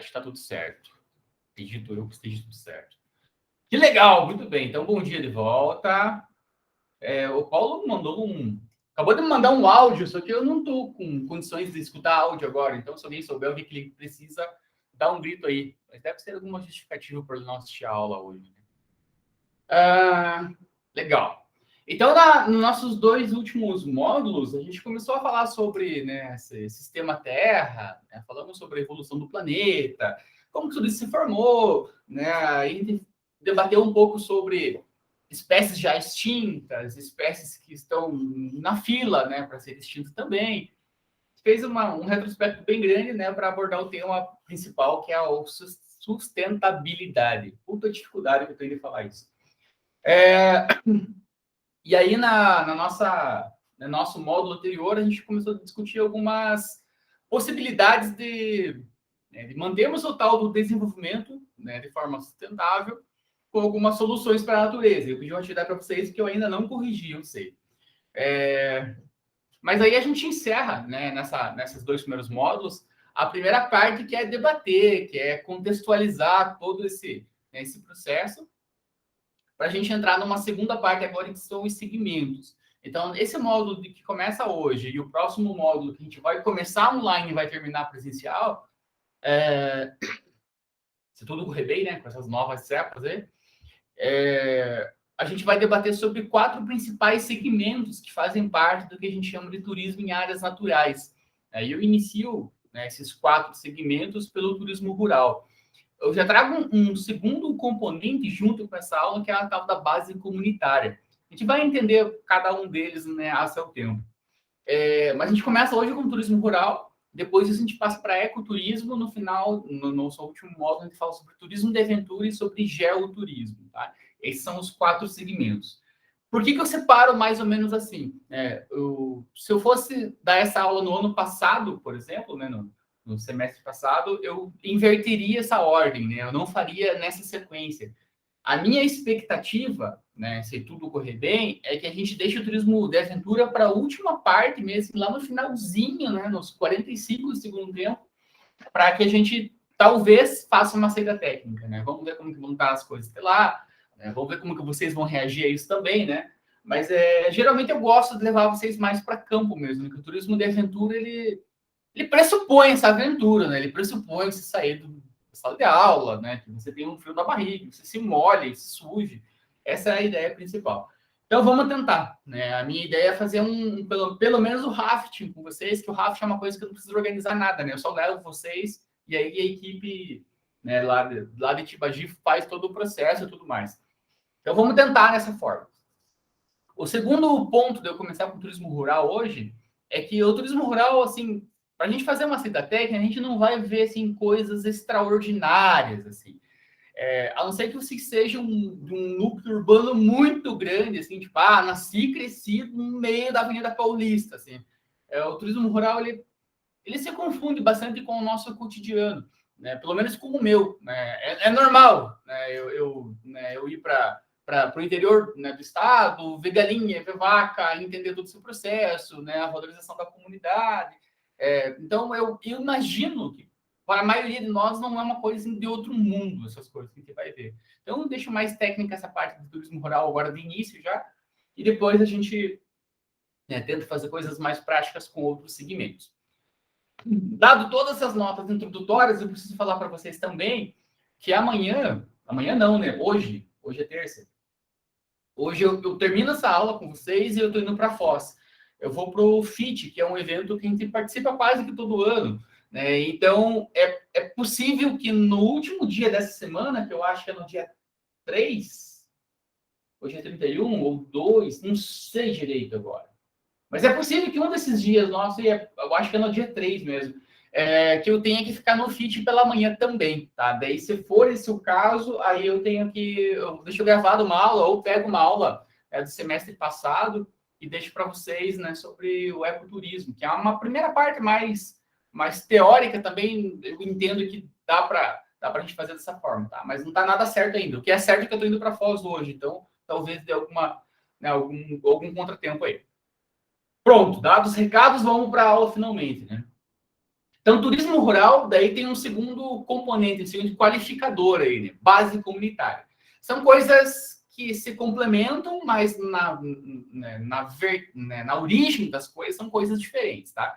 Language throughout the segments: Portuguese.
Acho que está tudo certo. Acredito eu que esteja tudo certo. Que legal, muito bem. Então, bom dia de volta. O Paulo acabou de me mandar um áudio, só que eu não estou com condições de escutar áudio agora. Então, se alguém souber, eu vi que ele precisa dar um grito aí. Mas deve ser alguma justificativa para ele não assistir a aula hoje. Legal. Então, nos nossos 2 últimos módulos, a gente começou a falar sobre, né, esse sistema Terra, né, falamos sobre a evolução do planeta, como tudo isso se formou, né, a gente debateu um pouco sobre espécies já extintas, espécies que estão na fila, né, para ser extintas também. Fez um retrospecto bem grande, né, para abordar o tema principal, que é a sustentabilidade. Puta dificuldade que eu tenho de falar isso. E aí, no nosso módulo anterior, a gente começou a discutir algumas possibilidades de mantermos o tal do desenvolvimento, né, de forma sustentável, com algumas soluções para a natureza. Eu pedi uma atividade para vocês que eu ainda não corrigi, eu sei. Mas aí a gente encerra, né, nesses 2 primeiros módulos, a primeira parte, que é debater, que é contextualizar todo esse processo, para a gente entrar numa segunda parte agora, que são os segmentos. Então, esse módulo que começa hoje e o próximo módulo que a gente vai começar online e vai terminar presencial, se tudo correr bem, né, com essas novas cepas aí, a gente vai debater sobre 4 principais segmentos que fazem parte do que a gente chama de turismo em áreas naturais. Eu inicio, né, esses 4 segmentos pelo turismo rural. Eu já trago um segundo componente junto com essa aula, que é a tal da base comunitária. A gente vai entender cada um deles, né, a seu tempo. Mas a gente começa hoje com o turismo rural, depois a gente passa para ecoturismo, no final, no nosso último módulo, a gente fala sobre turismo de aventura e sobre geoturismo. Tá? Esses são os 4 segmentos. Por que eu separo mais ou menos assim? Se eu fosse dar essa aula no ano passado, por exemplo, né, no semestre passado, eu inverteria essa ordem, né? Eu não faria nessa sequência. A minha expectativa, né, se tudo correr bem, é que a gente deixe o turismo de aventura para a última parte mesmo, lá no finalzinho, né, nos 45 do segundo tempo, para que a gente talvez faça uma saída técnica, né? Vamos ver como que vão estar as coisas até lá, né? Vamos ver como que vocês vão reagir a isso também, né? Mas geralmente eu gosto de levar vocês mais para campo mesmo, né? Que o turismo de aventura ele pressupõe essa aventura, né? Ele pressupõe você sair da sala de aula, né? Que você tem um frio na barriga, que você se molhe, se suje. Essa é a ideia principal. Então vamos tentar, né? A minha ideia é fazer pelo menos o rafting com vocês, que o rafting é uma coisa que eu não preciso organizar nada, né? Eu só levo vocês e aí a equipe, né, lá de Tibagi faz todo o processo e tudo mais. Então vamos tentar nessa forma. O segundo ponto de eu começar com o turismo rural hoje é que o turismo rural, assim, para a gente fazer uma cita técnica, a gente não vai ver assim, coisas extraordinárias, assim. A não ser que você seja de um núcleo urbano muito grande, assim, tipo, nasci e cresci no meio da Avenida Paulista, assim. O turismo rural, ele se confunde bastante com o nosso cotidiano, né? Pelo menos com o meu, né? É normal, né? Eu ir para o interior, né, do estado, ver galinha, ver vaca, entender todo esse processo, né? A valorização da comunidade. Então, eu imagino que para a maioria de nós não é uma coisa de outro mundo, essas coisas que a gente vai ver. Então, eu deixo mais técnica essa parte do turismo rural agora de início já, e depois a gente, né, tenta fazer coisas mais práticas com outros segmentos. Dado todas essas notas introdutórias, eu preciso falar para vocês também que amanhã não, né? Hoje é terça. Hoje eu termino essa aula com vocês e eu estou indo para a Foz. Eu vou para o FIT, que é um evento que a gente participa quase que todo ano, né? Então, é possível que no último dia dessa semana, que eu acho que é no dia 3, hoje é 31 ou 2, não sei direito agora. Mas é possível que um desses dias, nossa, eu acho que é no dia 3 mesmo, que eu tenha que ficar no FIT pela manhã também, tá? Daí, se for esse o caso, aí eu tenho que... deixo gravado uma aula, ou pego uma aula do semestre passado e deixo para vocês, né, sobre o ecoturismo, que é uma primeira parte mais teórica também, eu entendo que dá para a gente fazer dessa forma, tá? Mas não está nada certo ainda. O que é certo é que eu estou indo para Foz hoje, então talvez dê algum contratempo aí. Pronto, dados os recados, vamos para a aula finalmente, né? Então, turismo rural, daí tem um segundo componente, um segundo qualificador aí, né? Base comunitária. São coisas que se complementam, mas na origem das coisas são coisas diferentes, tá?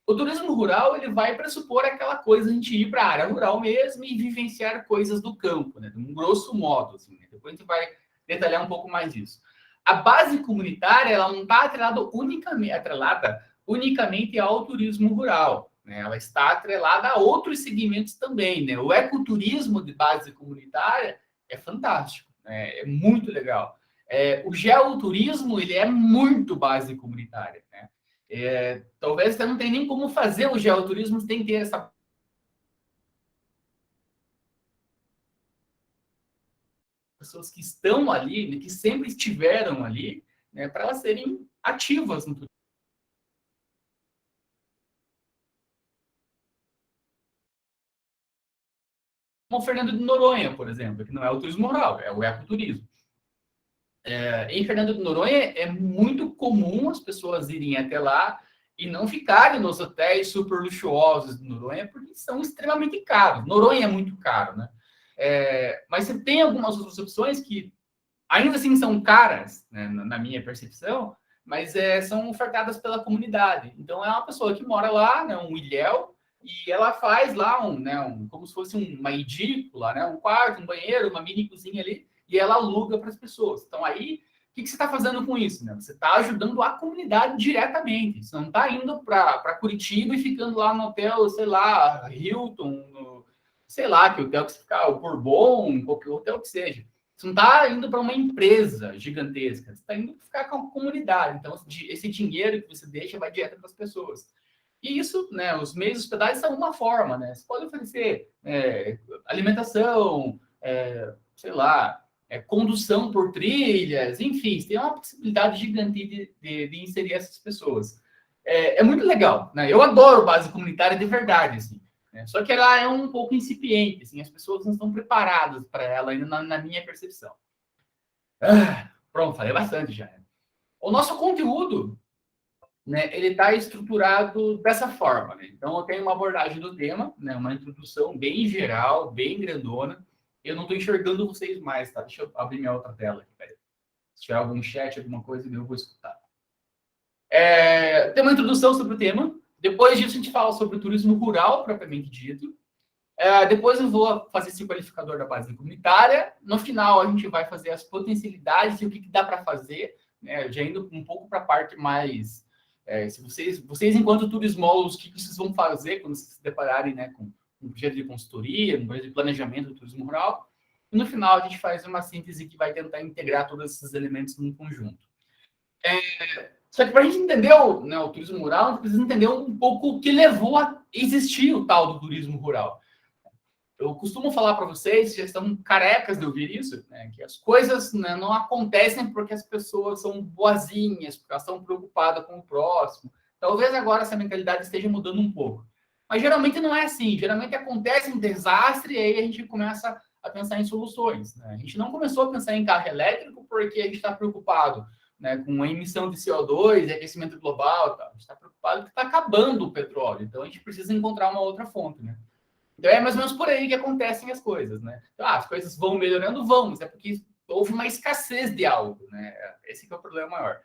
O turismo rural, ele vai pressupor aquela coisa de a gente ir para a área rural mesmo e vivenciar coisas do campo, né? De um grosso modo, assim, né? Depois a gente vai detalhar um pouco mais disso. A base comunitária, ela não está atrelada unicamente ao turismo rural, né? Ela está atrelada a outros segmentos também, né? O ecoturismo de base comunitária é fantástico, né? É muito legal. O geoturismo, ele é muito base comunitária, né? Talvez você não tenha nem como fazer o geoturismo, você tem que ter essa pessoas que estão ali, né, que sempre estiveram ali, né, para elas serem ativas no turismo. Como Fernando de Noronha, por exemplo, que não é o turismo rural, é o ecoturismo. Em Fernando de Noronha é muito comum as pessoas irem até lá e não ficarem nos hotéis super luxuosos de Noronha, porque são extremamente caros. Noronha é muito caro, né? Mas você tem algumas outras opções que ainda assim são caras, né, na minha percepção, mas são ofertadas pela comunidade. Então, é uma pessoa que mora lá, né, um ilhéu, e ela faz lá como se fosse uma edícula, né, um quarto, um banheiro, uma mini cozinha ali, e ela aluga para as pessoas. Então, aí, o que você está fazendo com isso? Né? Você está ajudando a comunidade diretamente. Você não está indo para Curitiba e ficando lá no hotel, sei lá, Hilton, sei lá, que hotel que você ficar, o Bourbon, qualquer hotel que seja. Você não está indo para uma empresa gigantesca, você está indo ficar com a comunidade. Então, esse dinheiro que você deixa vai direto para as pessoas. E isso, né, os meios de hospedagem são uma forma, né? Você pode oferecer alimentação, sei lá, condução por trilhas, enfim, você tem uma possibilidade gigante de inserir essas pessoas. É muito legal, né? Eu adoro base comunitária de verdade, assim. Né? Só que ela é um pouco incipiente, assim, as pessoas não estão preparadas para ela ainda na minha percepção. Pronto, falei bastante já. O nosso conteúdo, né, ele está estruturado dessa forma. Né? Então, eu tenho uma abordagem do tema, né, uma introdução bem geral, bem grandona. Eu não estou enxergando vocês mais, tá? Deixa eu abrir minha outra tela aqui. Peraí. Se tiver algum chat, alguma coisa, eu vou escutar. Tem uma introdução sobre o tema. Depois disso, a gente fala sobre o turismo rural, propriamente dito. Depois eu vou fazer esse qualificador da base comunitária. No final, a gente vai fazer as potencialidades e o que dá para fazer, né? Já indo um pouco para a parte mais... se vocês, enquanto turismólogos, o que vocês vão fazer quando vocês se depararem, né, com um projeto de consultoria, um projeto de planejamento do turismo rural. E no final, a gente faz uma síntese que vai tentar integrar todos esses elementos num conjunto. Só que para a gente entender o turismo rural, a gente precisa entender um pouco o que levou a existir o tal do turismo rural. Eu costumo falar para vocês, já estão carecas de ouvir isso, né, que as coisas, né, não acontecem porque as pessoas são boazinhas, porque elas estão preocupadas com o próximo. Talvez agora essa mentalidade esteja mudando um pouco. Mas geralmente não é assim. Geralmente acontece um desastre e aí a gente começa a pensar em soluções. Né? A gente não começou a pensar em carro elétrico porque a gente está preocupado, né, com a emissão de CO2 e aquecimento global. Tá? A gente está preocupado porque está acabando o petróleo. Então a gente precisa encontrar uma outra fonte. Né? Então é mais ou menos por aí que acontecem as coisas, né? Então, as coisas vão melhorando, vão, mas é porque houve uma escassez de algo, né? Esse que é o problema maior.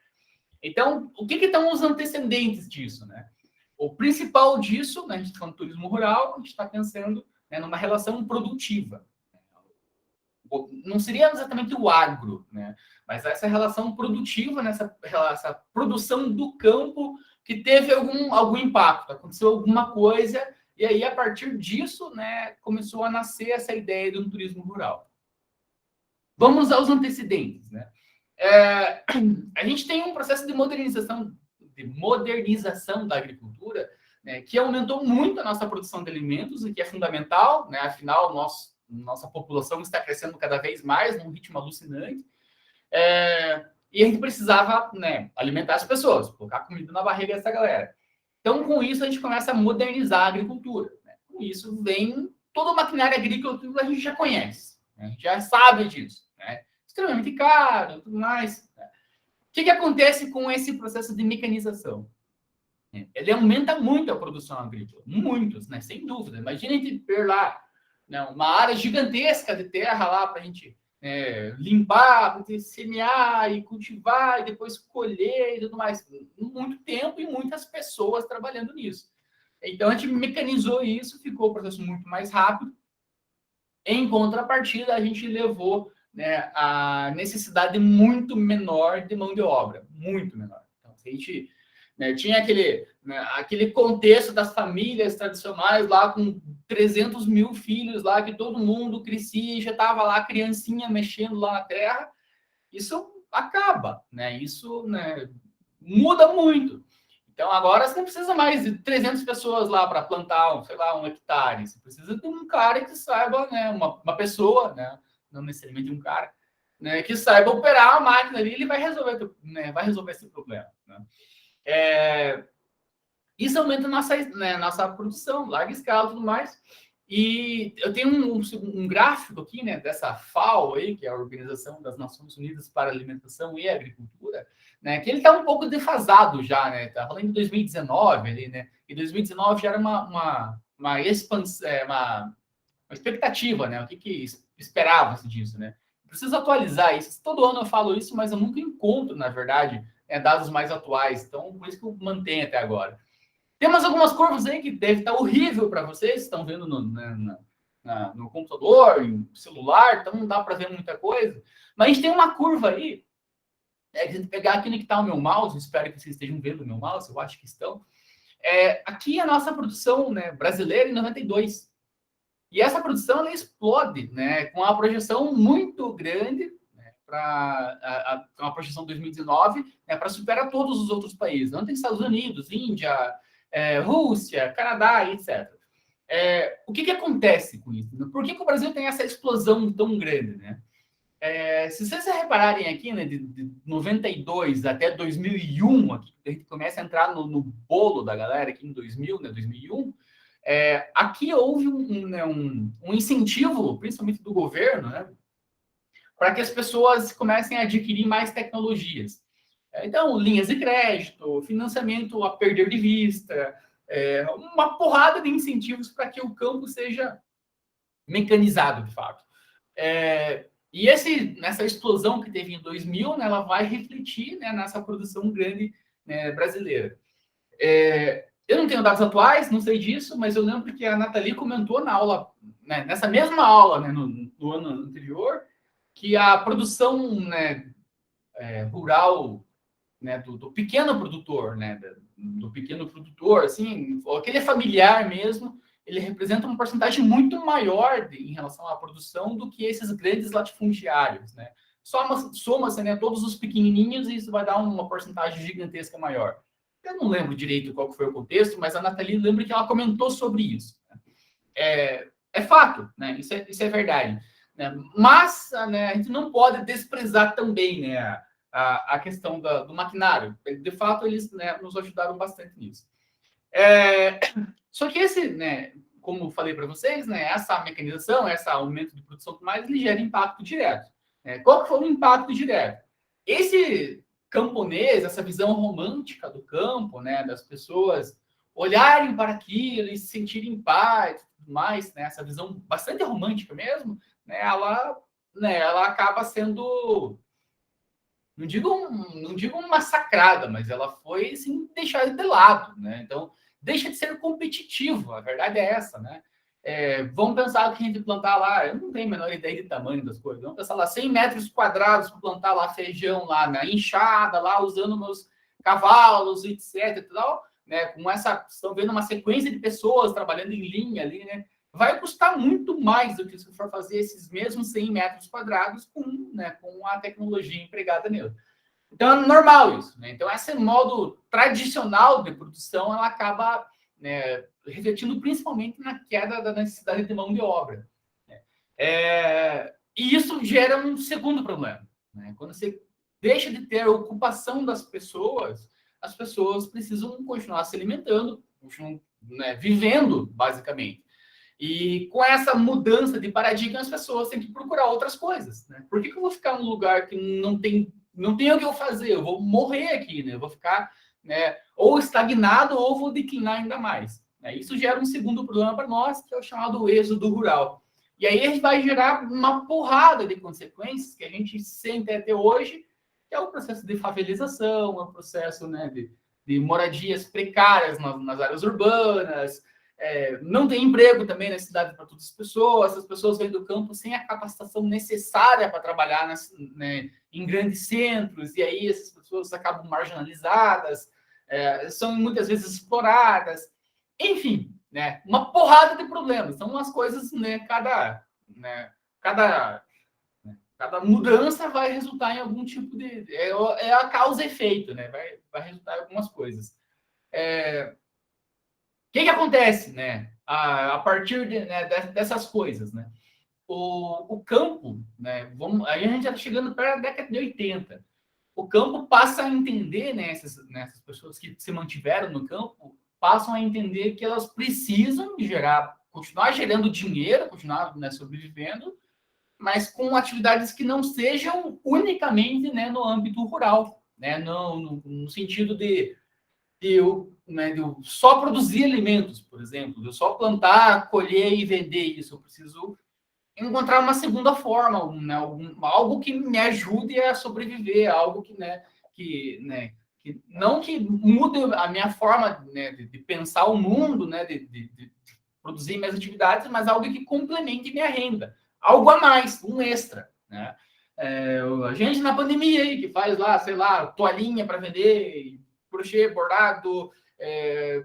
Então, o que estão os antecedentes disso, né? O principal disso, né, a gente está falando de turismo rural, a gente está pensando, né, numa relação produtiva. Não seria exatamente o agro, né? Mas essa relação produtiva, essa produção do campo que teve algum impacto, aconteceu alguma coisa. E aí, a partir disso, né, começou a nascer essa ideia de um turismo rural. Vamos aos antecedentes. Né? A gente tem um processo de modernização da agricultura, né, que aumentou muito a nossa produção de alimentos, o que é fundamental. Né? Afinal, nossa população está crescendo cada vez mais, num ritmo alucinante. E a gente precisava, né, alimentar as pessoas, colocar comida na barriga dessa galera. Então, com isso, a gente começa a modernizar a agricultura. Né? Com isso, vem toda a maquinária agrícola que a gente já conhece. Né? A gente já sabe disso. Né? Extremamente caro, tudo mais. Né? O que acontece com esse processo de mecanização? Ele aumenta muito a produção agrícola, muitos, né? Sem dúvida. Imagina a gente ter lá, né, uma área gigantesca de terra lá para a gente limpar, para semear e cultivar e depois colher e tudo mais. Muito tempo e muitas pessoas trabalhando nisso. Então, a gente mecanizou isso, ficou o processo muito mais rápido. Em contrapartida, a gente levou, né, a necessidade muito menor de mão de obra, muito menor. Então, a gente, né, tinha aquele contexto das famílias tradicionais lá com 300 mil filhos lá, que todo mundo crescia e já estava lá criancinha mexendo lá na terra. Isso acaba, né? Isso, né, muda muito. Então, agora você não precisa mais de 300 pessoas lá para plantar, sei lá, 1 hectare. Você precisa de um cara que saiba, né, uma pessoa, né, não necessariamente um cara, né, que saiba operar a máquina ali, ele vai resolver, né, vai resolver esse problema. Né? Isso aumenta nossa produção, larga escala e tudo mais. E eu tenho um gráfico aqui, né, dessa FAO aí, que é a Organização das Nações Unidas para a Alimentação e Agricultura, né, que ele está um pouco defasado já, né? Tá falando de 2019 ali, né? E 2019 já era uma expansão, uma expectativa, né? O que esperava-se disso, né? Preciso atualizar isso. Todo ano eu falo isso, mas eu nunca encontro, na verdade, dados mais atuais. Então, por isso que eu mantenho até agora. Temos algumas curvas aí que deve estar horrível para vocês, estão vendo no computador, em celular, então não dá para ver muita coisa. Mas a gente tem uma curva aí, que a gente pegar aqui no que está o meu mouse, espero que vocês estejam vendo o meu mouse, eu acho que estão. Aqui é a nossa produção, né, brasileira em 92. E essa produção ela explode, né, com uma projeção muito grande, né, para uma projeção de 2019, né, para superar todos os outros países. Não tem Estados Unidos, Índia, Rússia, Canadá, etc. O que acontece com isso? Por que o Brasil tem essa explosão tão grande, né? Se vocês repararem aqui, né, de 92 até 2001, aqui, a gente começa a entrar no bolo da galera aqui em 2000, né, 2001, aqui houve um incentivo, principalmente do governo, né, para que as pessoas comecem a adquirir mais tecnologias. Então, linhas de crédito, financiamento a perder de vista, uma porrada de incentivos para que o campo seja mecanizado, de fato. E nessa explosão que teve em 2000, né, ela vai refletir, né, nessa produção grande, né, brasileira. Eu não tenho dados atuais, não sei disso, mas eu lembro que a Nathalie comentou na aula, né, nessa mesma aula, né, no ano anterior, que a produção, né, rural, né, do pequeno produtor, né, do pequeno produtor, assim, aquele familiar mesmo, ele representa uma porcentagem muito maior em relação à produção do que esses grandes latifundiários, né? Soma-se, né, todos os pequenininhos e isso vai dar uma porcentagem gigantesca maior. Eu não lembro direito qual foi o contexto, mas a Nathalie lembra que ela comentou sobre isso. É fato, né? Isso é verdade. Né? Mas, né, a gente não pode desprezar também, né, a questão do maquinário. De fato, eles, né, nos ajudaram bastante nisso. Só que né, como falei para vocês, né, essa mecanização, esse aumento de produção mais, ele gera impacto direto. Qual que foi o impacto direto? Esse camponês, essa visão romântica do campo, né, das pessoas olharem para aquilo e se sentirem paz e tudo mais, né, essa visão bastante romântica mesmo, né, ela acaba sendo, não digo massacrada, mas ela foi assim, deixada de lado, né? Então, deixa de ser competitivo, a verdade é essa, né? Vamos pensar que a gente plantar lá, eu não tenho a menor ideia de tamanho das coisas, vamos pensar lá 100 metros quadrados para plantar lá feijão lá na enxada, lá usando meus cavalos, etc. E tal, né? Com estão vendo uma sequência de pessoas trabalhando em linha ali, né? Vai custar muito mais do que se for fazer esses mesmos 100 metros quadrados com a tecnologia empregada nele. Então, é normal isso. Né? Então, esse modo tradicional de produção, ela acaba, né, refletindo principalmente na queda da necessidade de mão de obra. Né? E isso gera um segundo problema. Né? Quando você deixa de ter a ocupação das pessoas, as pessoas precisam continuar se alimentando, continuam, né, vivendo, basicamente. E com essa mudança de paradigma, as pessoas têm que procurar outras coisas. Né? Por que eu vou ficar num lugar que não tem o que eu fazer? Eu vou morrer aqui, né? Eu vou ficar, né, ou estagnado ou vou declinar ainda mais. Né? Isso gera um segundo problema para nós, que é o chamado êxodo rural. E aí a gente vai gerar uma porrada de consequências que a gente sente até hoje, que é o processo de favelização, é o processo, né, de moradias precárias nas áreas urbanas, não tem emprego também na cidade para todas as pessoas vêm do campo sem a capacitação necessária para trabalhar né, em grandes centros, e aí essas pessoas acabam marginalizadas, são muitas vezes exploradas, enfim, né, uma porrada de problemas. São umas coisas, né, cada mudança vai resultar em algum tipo de... É a causa e efeito, né? Vai resultar em algumas coisas. O que acontece, né? A partir né, dessas coisas, né? O campo, né? Aí a gente já está chegando para a década de 80. O campo passa a entender, né, essas pessoas que se mantiveram no campo, passam a entender que elas precisam continuar gerando dinheiro, continuar, né, sobrevivendo, mas com atividades que não sejam unicamente, né, no âmbito rural, né, no sentido de eu só produzir alimentos, por exemplo, de eu só plantar, colher e vender isso. Eu preciso encontrar uma segunda forma, né, algo que me ajude a sobreviver, algo que não que mude a minha forma, né, de pensar o mundo, né, de produzir minhas atividades, mas algo que complemente minha renda, algo a mais, um extra, né? A gente na pandemia aí que faz lá, sei lá, toalhinha para vender, crochê, bordado,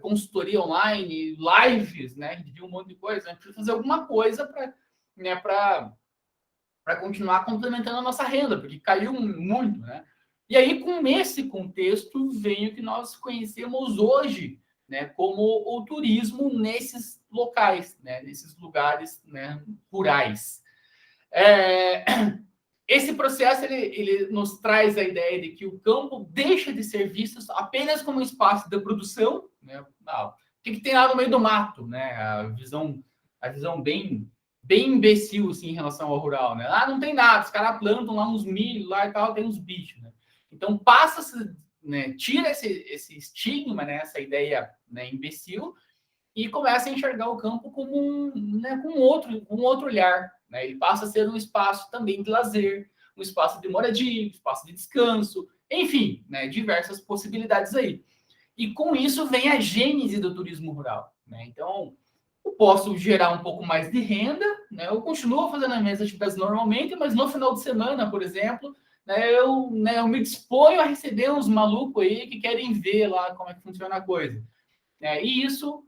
consultoria online, lives, né? A gente viu um monte de coisa, a gente precisa fazer alguma coisa para, né, para continuar complementando a nossa renda, porque caiu muito, né? E aí, com esse contexto, vem o que nós conhecemos hoje, né, como o turismo nesses locais, né, nesses lugares, né, rurais. Esse processo ele nos traz a ideia de que o campo deixa de ser visto apenas como um espaço de produção, né? O que tem lá no meio do mato, né? A visão bem imbecil assim, em relação ao rural, né? Não tem nada, os caras plantam lá uns milho lá e tal, tem uns bichos, né? Então passa-se, né, tira esse estigma, né, essa ideia, né, imbecil, e começa a enxergar o campo como com outro olhar, né? Ele passa a ser um espaço também de lazer, um espaço de moradia, um espaço de descanso, enfim, né, diversas possibilidades aí. E com isso vem a gênese do turismo rural, né? Então, eu posso gerar um pouco mais de renda, né? Eu continuo fazendo as minhas atividades normalmente, mas no final de semana, por exemplo, eu me disponho a receber uns malucos aí que querem ver lá como é que funciona a coisa. E isso,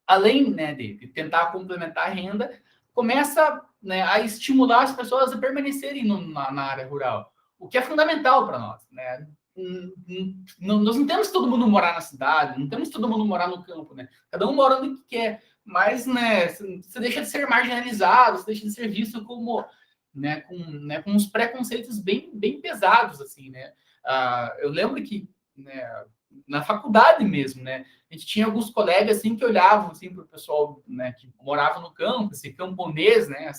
além, né, de tentar complementar a renda, começa, né, a estimular as pessoas a permanecerem na área rural, o que é fundamental para nós, né? Nós não temos todo mundo morar na cidade, não temos todo mundo morar no campo, né? Cada um mora onde quer, mas, né, você deixa de ser marginalizado, você deixa de ser visto como, né, com uns preconceitos bem pesados, assim, né? Eu lembro que, né, na faculdade mesmo, né, a gente tinha alguns colegas assim que olhavam assim para o pessoal, né, que morava no campo, esse camponês, né,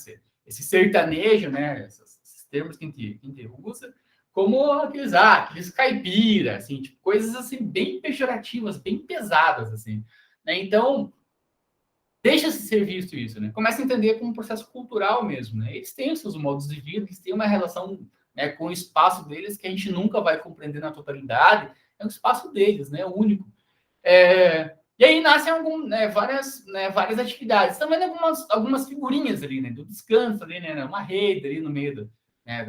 esse sertanejo, né, esses termos que a gente usa, como aqueles caipira, assim, tipo, coisas assim bem pejorativas, bem pesadas, assim, né? Então deixa-se ser visto isso, né? Começa a entender como um processo cultural mesmo, né? Eles têm os seus modos de vida, eles têm uma relação, né, com o espaço deles que a gente nunca vai compreender na totalidade. É um espaço deles, né? Único. E aí nascem várias atividades. Também algumas figurinhas ali, né? Do descanso ali, né? Uma rede ali no meio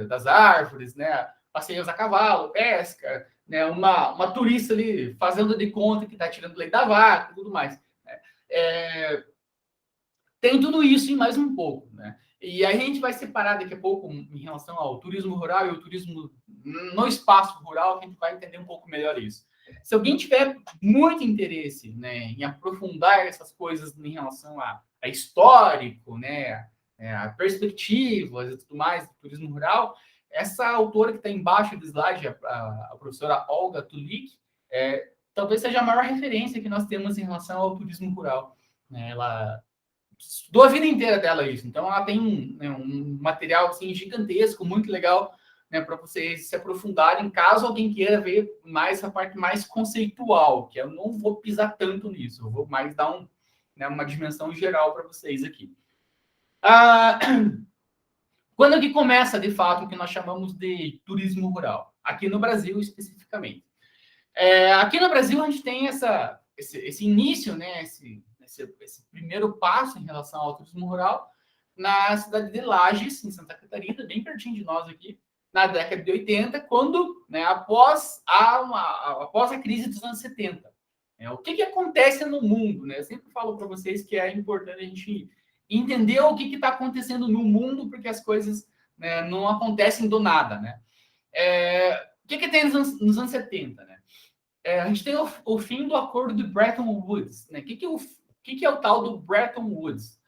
das árvores, né? Passeios a cavalo, pesca, né? Uma turista ali fazendo de conta que está tirando leite da vaca e tudo mais. Tem tudo isso e mais um pouco, né? E aí a gente vai separar daqui a pouco em relação ao turismo rural e o turismo no espaço rural, que a gente vai entender um pouco melhor isso. Se alguém tiver muito interesse, né, em aprofundar essas coisas em relação a histórico, né, a perspectivas e tudo mais do turismo rural, essa autora que está embaixo do slide, a professora Olga Tulik, talvez seja a maior referência que nós temos em relação ao turismo rural. Ela estudou a vida inteira dela isso, então ela tem um material assim, gigantesco, muito legal, né, para vocês se aprofundarem, caso alguém queira ver mais a parte mais conceitual, que eu não vou pisar tanto nisso, eu vou mais dar uma dimensão geral para vocês aqui. Quando que começa, de fato, o que nós chamamos de turismo rural? Aqui no Brasil, especificamente. Aqui no Brasil, a gente tem esse início, né, esse primeiro passo em relação ao turismo rural na cidade de Lages, em Santa Catarina, bem pertinho de nós aqui, na década de 80, quando, né, após a crise dos anos 70. O que acontece no mundo? Né? Eu sempre falo para vocês que é importante a gente entender o que está acontecendo no mundo, porque as coisas, né, não acontecem do nada. Né? O que tem nos anos 70? Né? A gente tem o fim do acordo de Bretton Woods. Né? O que é o tal do Bretton Woods?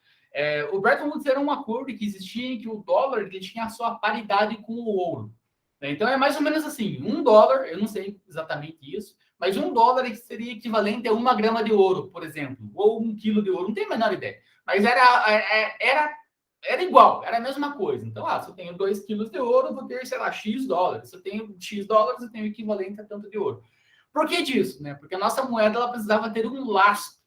O Bretton Woods era um acordo que existia em que o dólar ele tinha a sua paridade com o ouro. Né? Então, é mais ou menos assim, $1, eu não sei exatamente isso, mas $1 seria equivalente a 1 grama de ouro, por exemplo, ou 1 quilo de ouro, não tenho a menor ideia. Mas era igual, era a mesma coisa. Então, se eu tenho 2 quilos de ouro, eu vou ter, sei lá, X dólares. Se eu tenho X dólares, eu tenho equivalente a tanto de ouro. Por que disso? Né? Porque a nossa moeda ela precisava ter um lastro.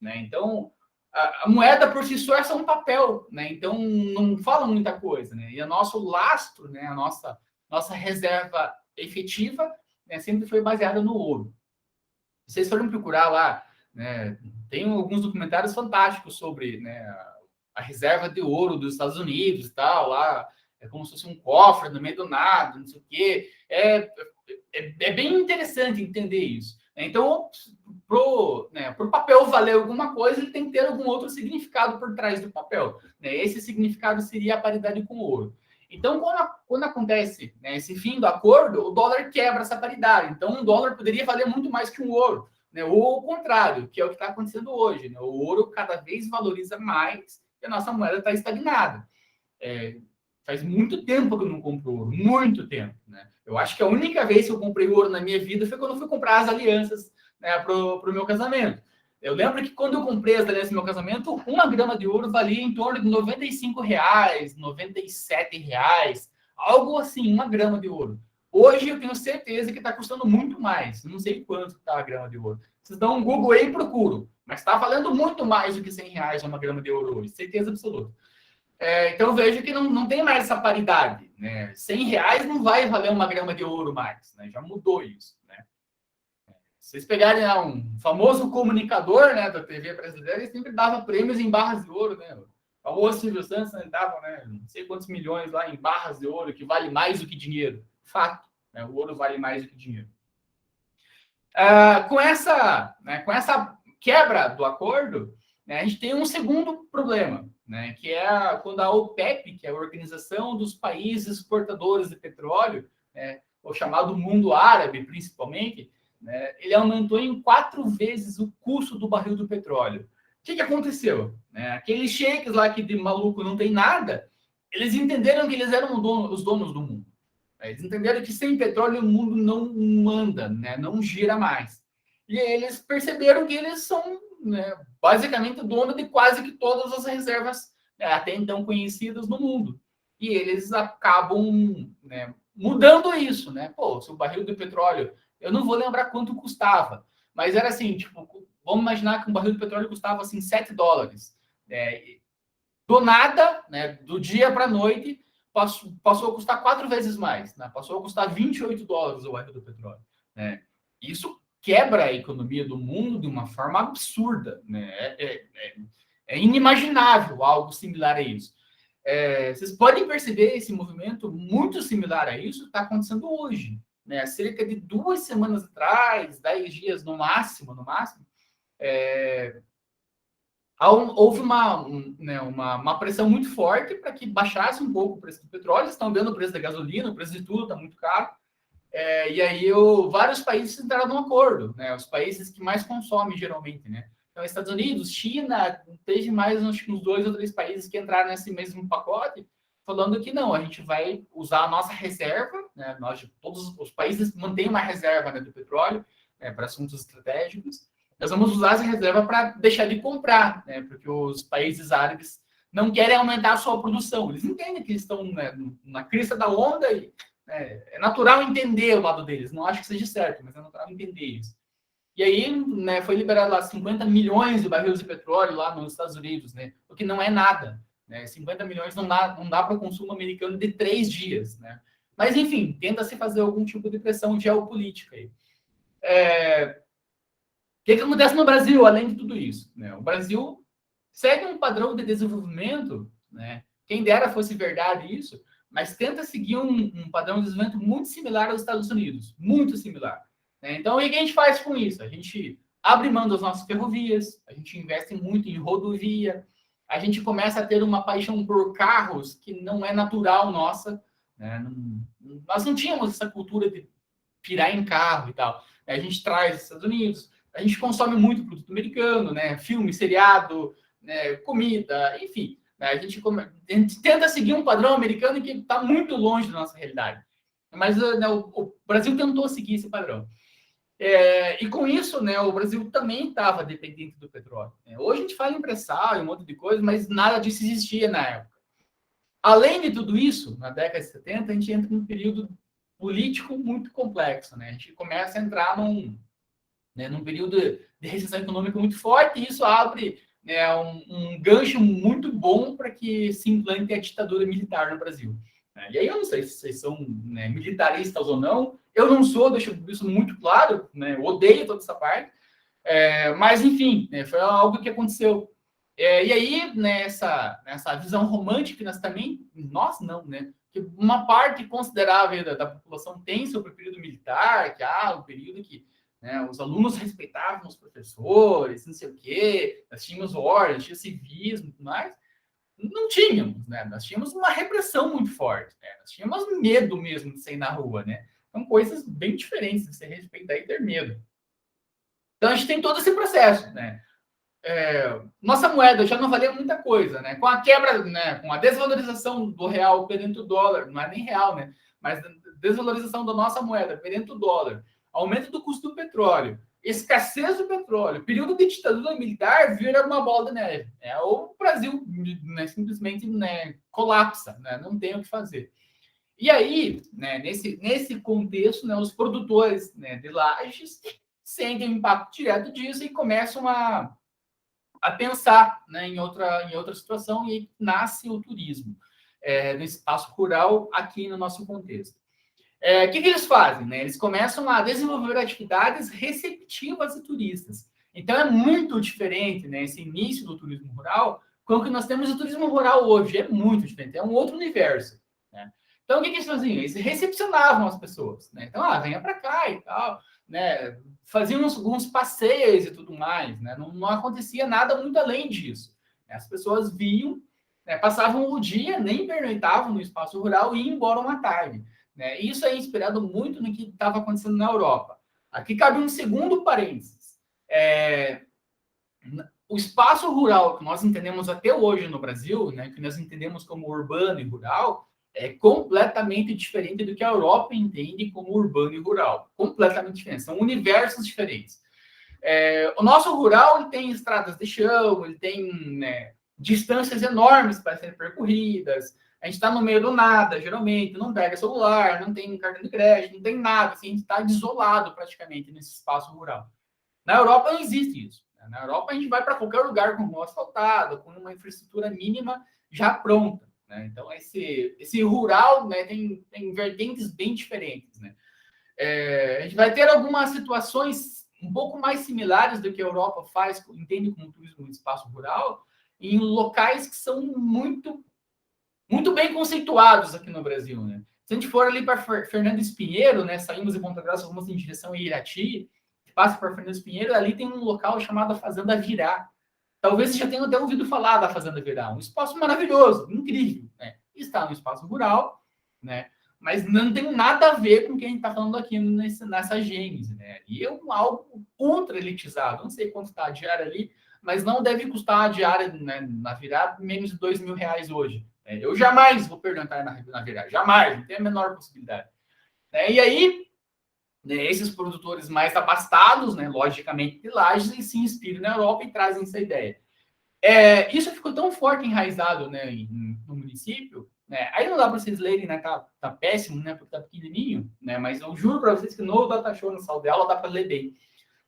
Né? Então, a moeda por si só é só um papel. Né? Então, não fala muita coisa. Né? E o nosso lastro, né? A nossa reserva efetiva, né? Sempre foi baseada no ouro. Se vocês forem procurar lá, né? Tem alguns documentários fantásticos sobre, né, a reserva de ouro dos Estados Unidos e tal, lá é como se fosse um cofre no meio do nada, não sei o quê. É bem interessante entender isso. Então, pro papel valer alguma coisa, ele tem que ter algum outro significado por trás do papel. Né? Esse significado seria a paridade com o ouro. Então, quando acontece, né, esse fim do acordo, o dólar quebra essa paridade. Então, um dólar poderia valer muito mais que um ouro. Né? Ou o contrário, que é o que está acontecendo hoje. Né? O ouro cada vez valoriza mais e a nossa moeda está estagnada. Faz muito tempo que eu não compro ouro, muito tempo. Né? Eu acho que a única vez que eu comprei ouro na minha vida foi quando eu fui comprar as alianças, né, para o meu casamento. Eu lembro que quando eu comprei as alianças do meu casamento, 1 grama de ouro valia em torno de R$95, R$97, algo assim, 1 grama de ouro. Hoje eu tenho certeza que está custando muito mais. Não sei quanto está a grama de ouro. Vocês dão um Google aí e procuram. Mas está valendo muito mais do que R$100 uma grama de ouro hoje. Certeza absoluta. Então eu vejo que não tem mais essa paridade. Né? R$100 não vai valer 1 grama de ouro mais. Né? Já mudou isso. Né? Se vocês pegarem um famoso comunicador, né, da TV brasileira, ele sempre dava prêmios em barras de ouro. Né? O famoso Silvio Santos, ele dava, né, não sei quantos milhões lá em barras de ouro, que vale mais do que dinheiro. Fato. Né? O ouro vale mais do que dinheiro. Com essa quebra do acordo, né, a gente tem um segundo problema, né, que é quando a OPEP, que é a Organização dos Países Exportadores de Petróleo, né, o chamado mundo árabe, principalmente, né, ele aumentou em 4 vezes o custo do barril do petróleo. O que aconteceu? Né, aqueles sheiks lá que de maluco não tem nada, eles entenderam que eles eram os donos do mundo. Eles entenderam que sem petróleo o mundo não anda, né? Não gira mais. E aí eles perceberam que eles são, né, basicamente dono de quase que todas as reservas, né, até então conhecidas no mundo. E eles acabam, né, mudando isso. Né? Pô, se o barril de petróleo, eu não vou lembrar quanto custava, mas era assim, tipo, vamos imaginar que um barril de petróleo custava assim, $7. Do nada, né, do dia para a noite, passou a custar 4 vezes mais, né? Passou a custar $28 o barril do petróleo. Né? Isso quebra a economia do mundo de uma forma absurda. Né? É inimaginável algo similar a isso. Vocês podem perceber esse movimento muito similar a isso está acontecendo hoje. Né? Cerca de 2 semanas atrás, 10 dias no máximo, houve uma pressão muito forte para que baixasse um pouco o preço do petróleo. Vocês estão vendo o preço da gasolina, o preço de tudo está muito caro. E aí vários países entraram num acordo, né? Os países que mais consomem geralmente, né? Então, Estados Unidos, China, teve mais uns 2 ou 3 países que entraram nesse mesmo pacote, falando que não, a gente vai usar a nossa reserva, né? Todos os países mantêm uma reserva, né, do petróleo, né, para assuntos estratégicos. Nós vamos usar essa reserva para deixar de comprar, né? Porque os países árabes não querem aumentar a sua produção. Eles entendem que eles estão, né, na crista da onda e É natural entender o lado deles. Não acho que seja certo, mas é natural entender isso. E aí, né, foi liberado lá 50 milhões de barris de petróleo lá nos Estados Unidos, né? O que não é nada. Né? 50 milhões não dá para o consumo americano de 3 dias, né? Mas, enfim, tenta-se fazer algum tipo de pressão geopolítica aí. O que acontece no Brasil, além de tudo isso? Né? O Brasil segue um padrão de desenvolvimento, né? Quem dera fosse verdade isso, mas tenta seguir um padrão de desenvolvimento muito similar aos Estados Unidos, muito similar. Né? Então, o que a gente faz com isso? A gente abre mão das nossas ferrovias, a gente investe muito em rodovia, a gente começa a ter uma paixão por carros que não é natural nossa. Né? Nós não tínhamos essa cultura de pirar em carro e tal. A gente traz dos Estados Unidos, a gente consome muito produto americano, né? Filme, seriado, né? Comida, enfim. Né? A gente tenta seguir um padrão americano que está muito longe da nossa realidade. Mas né, o Brasil tentou seguir esse padrão. E com isso, né, o Brasil também estava dependente do petróleo. Né? Hoje a gente fala em pré-sal e um monte de coisa, mas nada disso existia na época. Além de tudo isso, na década de 70, a gente entra num período político muito complexo. Né? A gente começa a entrar num período de recessão econômica muito forte, e isso abre, né, um gancho muito bom para que se implante a ditadura militar no Brasil. E aí eu não sei se vocês são, né, militaristas ou não, eu não sou, deixo isso muito claro, né, eu odeio toda essa parte, mas enfim, né, foi algo que aconteceu. E aí, nessa visão romântica, nós não, né? Que uma parte considerável da população tem sobre o período militar, que o período que, né, os alunos respeitavam os professores, não sei o quê, nós tínhamos ordem, tinha civismo e tudo mais. Não tínhamos, né? Nós tínhamos uma repressão muito forte, né? Nós tínhamos medo mesmo de sair na rua, né? São coisas bem diferentes de você respeitar e ter medo. Então, a gente tem todo esse processo, né? Nossa moeda já não valia muita coisa, né? Com a quebra, né? Com a desvalorização do real perante o dólar, não é nem real, né? Mas desvalorização da nossa moeda perante o dólar, aumento do custo do petróleo, escassez do petróleo, período de ditadura militar vira uma bola de neve. O Brasil, né, simplesmente, né, colapsa, né? Não tem o que fazer. E aí, né, nesse contexto, né, os produtores, né, de lajes sentem o impacto direto disso e começam a pensar, né, em outra situação, e aí nasce o turismo no espaço rural aqui no nosso contexto. O que eles fazem? Né? Eles começam a desenvolver atividades receptivas a turistas. Então, é muito diferente, né, esse início do turismo rural com o que nós temos o turismo rural hoje. É muito diferente, é um outro universo. Né? Então, o que eles faziam? Eles recepcionavam as pessoas. Né? Então, venha para cá e tal. Né? Faziam alguns passeios e tudo mais. Né? Não acontecia nada muito além disso. Né? As pessoas vinham, né, passavam o dia, nem pernoitavam no espaço rural e iam embora uma tarde. Né? Isso é inspirado muito no que estava acontecendo na Europa. Aqui cabe um segundo parênteses. O espaço rural que nós entendemos até hoje no Brasil, né, que nós entendemos como urbano e rural, é completamente diferente do que a Europa entende como urbano e rural. Completamente diferente. São universos diferentes. O nosso rural ele tem estradas de chão, ele tem, né, distâncias enormes para serem percorridas. A gente está no meio do nada, geralmente, não pega celular, não tem cartão de crédito, não tem nada. Assim, a gente está isolado praticamente nesse espaço rural. Na Europa não existe isso. Na Europa a gente vai para qualquer lugar com rua asfaltada, com uma infraestrutura mínima já pronta. Né? Então, esse rural, né, tem vertentes bem diferentes. Né? A gente vai ter algumas situações um pouco mais similares do que a Europa faz, entende como turismo no espaço rural, em locais que são muito, muito bem conceituados aqui no Brasil. Né? Se a gente for ali para Fernando Espinheiro, né, saímos de Ponta Grossa, vamos em direção a Irati, passa por Fernando Pinheiro, ali tem um local chamado Fazenda Virá. Talvez você já tenha até ouvido falar da Fazenda Virá. Um espaço maravilhoso, incrível. Né? Está no espaço rural, né? Mas não tem nada a ver com o que a gente está falando aqui nessa gênese. Né? E é algo ultra elitizado. Não sei quanto está a diária ali, mas não deve custar a diária, né, na Virá menos de R$2.000 hoje. Eu jamais vou perguntar na Virá. Jamais, não tem a menor possibilidade. E aí, né, esses produtores mais abastados, né, logicamente de lajes, eles se inspiram na Europa e trazem essa ideia. Isso ficou tão forte enraizado, né, no município, né? Aí não dá para vocês lerem, né? Tá péssimo, né? Porque tá pequenininho, né? Mas eu juro para vocês que no Data Show, na sala de aula, dá para ler bem.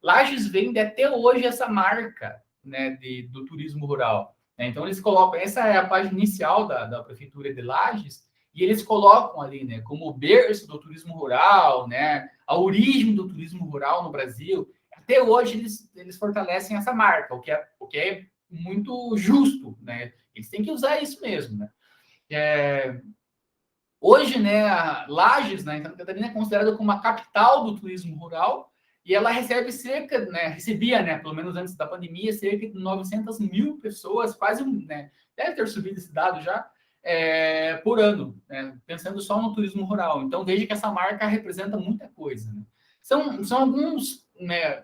Lages vende até hoje essa marca, né, do turismo rural. Né? Então, eles colocam, essa é a página inicial da Prefeitura de Lages, e eles colocam ali, né, como o berço do turismo rural, né, a origem do turismo rural no Brasil. Até hoje, eles fortalecem essa marca, o que é muito justo, né? Eles têm que usar isso mesmo, né? Hoje, né, a Lages, né, Santa Catarina, é considerada como uma capital do turismo rural, e ela recebe recebia, né, pelo menos antes da pandemia, cerca de 900 mil pessoas, quase, né, deve ter subido esse dado já, por ano, né, pensando só no turismo rural. Então, veja que essa marca representa muita coisa, né? São alguns, né,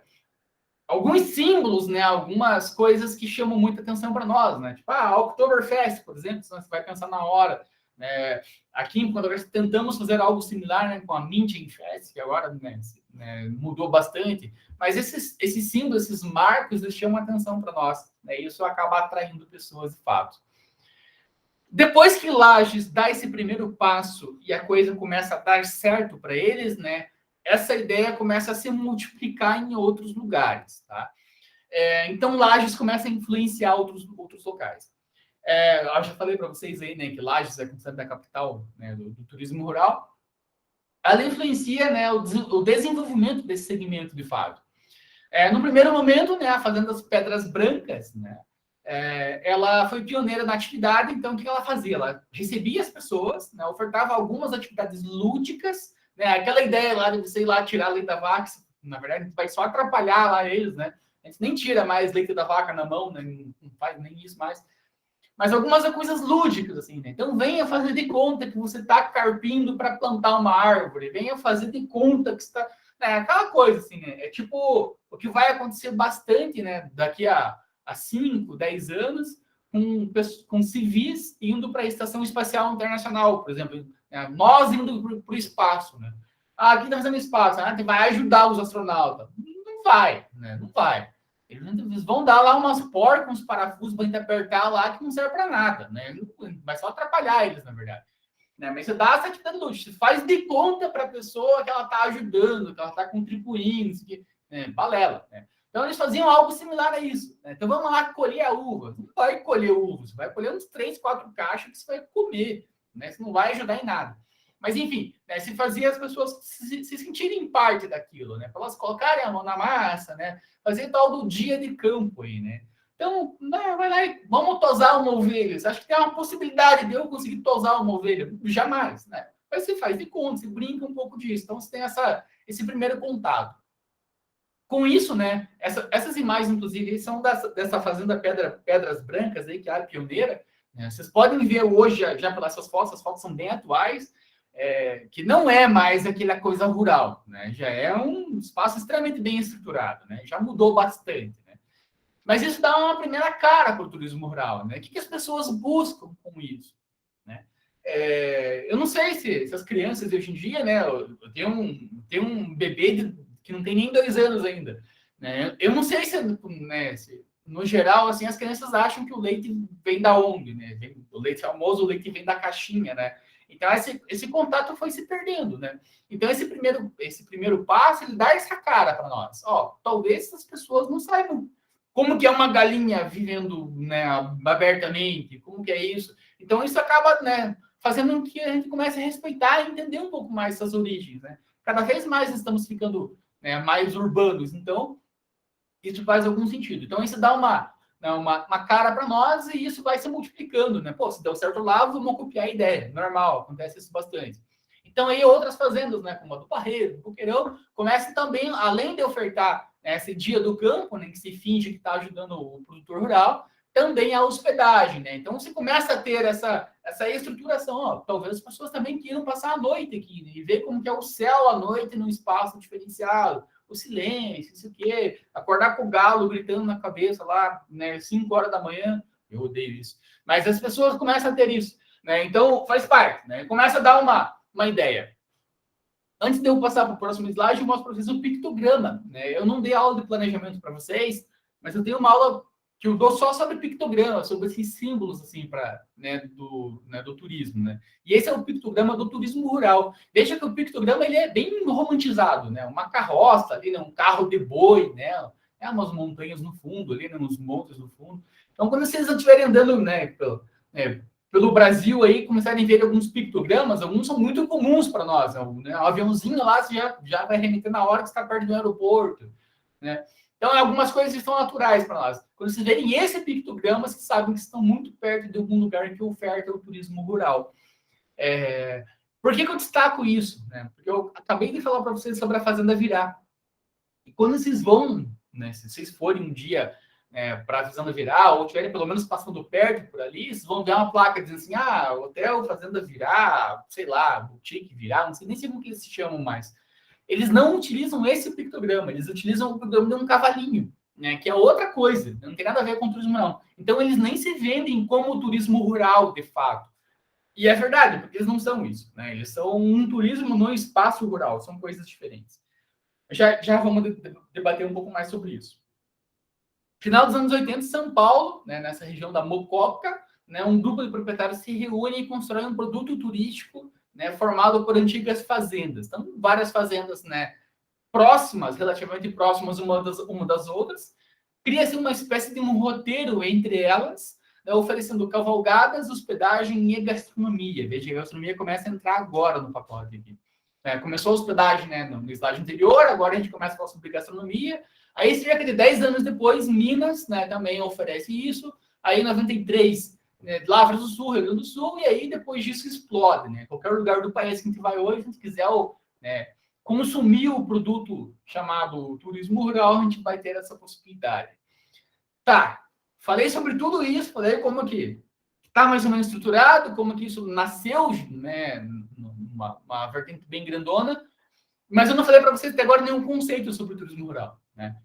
alguns símbolos, né, algumas coisas que chamam muita atenção para nós, né? Tipo, a Oktoberfest, por exemplo, você vai pensar na hora, né? Aqui em Ponta Grossa tentamos fazer algo similar, né, com a Mintchenfest, que agora, né, mudou bastante, mas esses símbolos, esses marcos, eles chamam atenção para nós, né? E isso acaba atraindo pessoas de fato. Depois que Lages dá esse primeiro passo e a coisa começa a dar certo para eles, né? Essa ideia começa a se multiplicar em outros lugares, tá? Então, Lages começa a influenciar outros locais. Eu já falei para vocês aí, né, que Lages é considerada a capital, né, do turismo rural. Ela influencia, né, o desenvolvimento desse segmento, de fato. No primeiro momento, né, a Fazenda das Pedras Brancas, né, ela foi pioneira na atividade. Então, o que ela fazia? Ela recebia as pessoas, né, ofertava algumas atividades lúdicas, né, aquela ideia lá de você ir lá tirar leite da vaca, na verdade, vai só atrapalhar lá eles, né? A gente nem tira mais leite da vaca na mão, né, não faz nem isso mais. Mas algumas coisas lúdicas, assim, né? Então, venha fazer de conta que você está carpindo para plantar uma árvore, venha fazer de conta que está. Né? Aquela coisa, assim, né? É tipo o que vai acontecer bastante, né? Daqui a 5, 10 anos, com civis indo para a Estação Espacial Internacional, por exemplo. Né? Nós indo para o espaço, né? Aqui está fazendo espaço, né? Vai ajudar os astronautas. Não vai, né? Não vai. Eles vão dar lá umas porcas, uns parafusos para a gente apertar lá que não serve para nada, né? Vai só atrapalhar eles, na verdade. Né? Mas você dá essa atividade lúdica, você faz de conta para a pessoa que ela está ajudando, que ela está contribuindo, que, né? Balela, né? Então eles faziam algo similar a isso. Né? Então vamos lá colher a uva. Você não vai colher uva, você vai colher uns 3, 4 caixas que você vai comer, né? Você não vai ajudar em nada. Mas, enfim, né, se fazia as pessoas se sentirem parte daquilo, né? Para elas colocarem a mão na massa, né? Fazer tal do dia de campo aí, né? Então, vai lá e vamos tosar uma ovelha. Você acha que tem uma possibilidade de eu conseguir tosar uma ovelha? Jamais, né? Mas você faz de conta, você brinca um pouco disso. Então, você tem esse primeiro contato. Com isso, né? Essas imagens, inclusive, são dessa fazenda Pedras Brancas aí, que é a pioneira. Né? Vocês podem ver hoje, já pelas suas fotos, as fotos são bem atuais. Que não é mais aquela coisa rural, né? Já é um espaço extremamente bem estruturado, né? Já mudou bastante, né? Mas isso dá uma primeira cara para o turismo rural, né? O que as pessoas buscam com isso, né? Eu não sei se as crianças de hoje em dia, né? Eu tenho um bebê que não tem nem 2 anos ainda, né? Eu não sei se no geral, assim, as crianças acham que o leite vem da onde, né? O leite famoso, o leite vem da caixinha, né? Então, esse contato foi se perdendo, né? Então, esse primeiro passo, ele dá essa cara para nós. Talvez as pessoas não saibam como que é uma galinha vivendo, né, abertamente, como que é isso. Então, isso acaba, né, fazendo com que a gente comece a respeitar e entender um pouco mais essas origens, né? Cada vez mais estamos ficando, né, mais urbanos. Então, isso faz algum sentido. Então, isso dá uma cara para nós e isso vai se multiplicando, né? Pô, se deu certo lá, vamos copiar a ideia. Normal, acontece isso bastante. Então, aí outras fazendas, né, como a do Barreiro, do Boqueirão, começam também, além de ofertar, né, esse dia do campo, né, que se finge que está ajudando o produtor rural, também a hospedagem, né? Então, você começa a ter essa estruturação. Talvez as pessoas também queiram passar a noite aqui, né, e ver como que é o céu à noite num espaço diferenciado, o silêncio, isso aqui, acordar com o galo gritando na cabeça lá, né, 5 horas da manhã, eu odeio isso. Mas as pessoas começam a ter isso, né? Então, faz parte, né? Começa a dar uma ideia. Antes de eu passar para o próximo slide, eu mostro para vocês um pictograma, né? Eu não dei aula de planejamento para vocês, mas eu tenho uma aula que eu dou só sobre pictograma, sobre esses símbolos assim para, né, do turismo, né? E esse é o pictograma do turismo rural. Veja que o pictograma ele é bem romantizado, né? Uma carroça ali, né? Um carro de boi, né? É umas montanhas no fundo ali, né? Uns montes no fundo. Então, quando vocês estiverem andando, né, pelo Brasil aí, começarem a ver alguns pictogramas, alguns são muito comuns para nós, né? Um aviãozinho lá você já vai remeter na hora que está perto do aeroporto, né? Então, algumas coisas estão naturais para nós. Quando vocês verem esse pictograma, vocês sabem que estão muito perto de algum lugar que oferta o turismo rural. Por que eu destaco isso? Né? Porque eu acabei de falar para vocês sobre a Fazenda Virá. E quando vocês vão, né, se vocês forem um dia para a Fazenda Virá, ou estiverem pelo menos passando perto por ali, vocês vão ver uma placa dizendo assim, Hotel Fazenda Virá, sei lá, Boutique Virá, não sei nem como que eles se chamam mais. Eles não utilizam esse pictograma, eles utilizam o pictograma de um cavalinho, né, que é outra coisa, não tem nada a ver com turismo, não. Então, eles nem se vendem como turismo rural, de fato. E é verdade, porque eles não são isso, né? Eles são um turismo no espaço rural, são coisas diferentes. Já vamos debater um pouco mais sobre isso. Final dos anos 80, São Paulo, né, nessa região da Mococa, né, um grupo de proprietários se reúne e constrói um produto turístico, né, formado por antigas fazendas. Então, várias fazendas, né, próximas, relativamente próximas uma das outras. Cria-se uma espécie de um roteiro entre elas, né, oferecendo cavalgadas, hospedagem e gastronomia. Veja, a gastronomia começa a entrar agora no pacote aqui. Começou a hospedagem, né, no estágio anterior, agora a gente começa a falar sobre gastronomia. Aí, cerca de 10 anos depois, Minas, né, também oferece isso. Aí, em 93, né, Lavras do Sul, Rio Grande do Sul, e aí, depois disso, explode. Né? Qualquer lugar do país que a gente vai hoje, se a gente quiser né, consumir o produto chamado turismo rural, a gente vai ter essa possibilidade. Tá, falei sobre tudo isso, falei como que está mais ou menos estruturado, como que isso nasceu, né, uma vertente bem grandona, mas eu não falei para vocês até agora nenhum conceito sobre o turismo rural, né?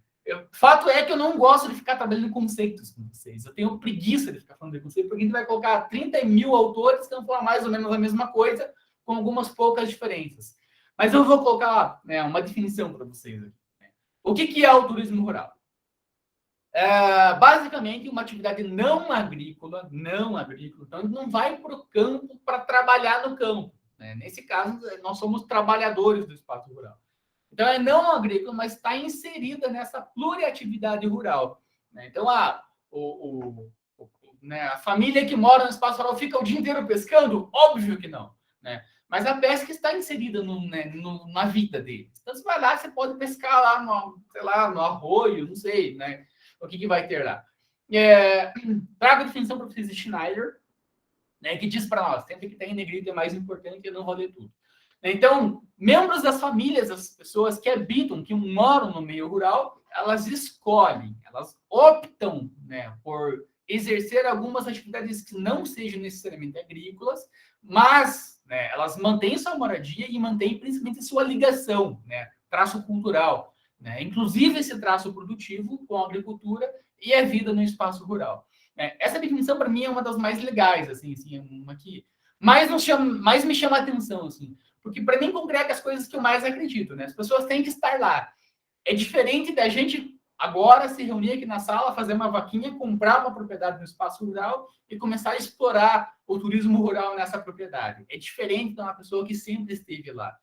Fato é que eu não gosto de ficar trabalhando conceitos com vocês. Eu tenho preguiça de ficar falando de conceito, porque a gente vai colocar 30 mil autores que vão falar mais ou menos a mesma coisa, com algumas poucas diferenças. Mas eu vou colocar, né, uma definição para vocês aqui. O que é o turismo rural? Basicamente, uma atividade não agrícola. Então, a gente não vai para o campo para trabalhar no campo. Né? Nesse caso, nós somos trabalhadores do espaço rural. Então, é não agrícola, mas está inserida nessa pluriatividade rural. Né? Então, né, a família que mora no espaço rural fica o dia inteiro pescando? Óbvio que não. Né? Mas a pesca está inserida na vida deles. Então, você vai lá, você pode pescar lá no arroio, não sei, né? O que vai ter lá. Trago a definição para vocês de Schneider, né, que diz para nós, sempre que tem negrito é mais importante, eu não vou ler tudo. Então, membros das famílias, as pessoas que habitam, que moram no meio rural, elas escolhem, elas optam, né, por exercer algumas atividades que não sejam necessariamente agrícolas, mas, né, elas mantêm sua moradia e mantêm principalmente sua ligação, né, traço cultural, né, inclusive esse traço produtivo com a agricultura e a vida no espaço rural. Essa definição, para mim, é uma das mais legais, assim uma que mais me chama a atenção, assim, porque para mim congrega as coisas que eu mais acredito, né? As pessoas têm que estar lá. É diferente da gente agora se reunir aqui na sala, fazer uma vaquinha, comprar uma propriedade no espaço rural e começar a explorar o turismo rural nessa propriedade. É diferente de uma pessoa que sempre esteve lá.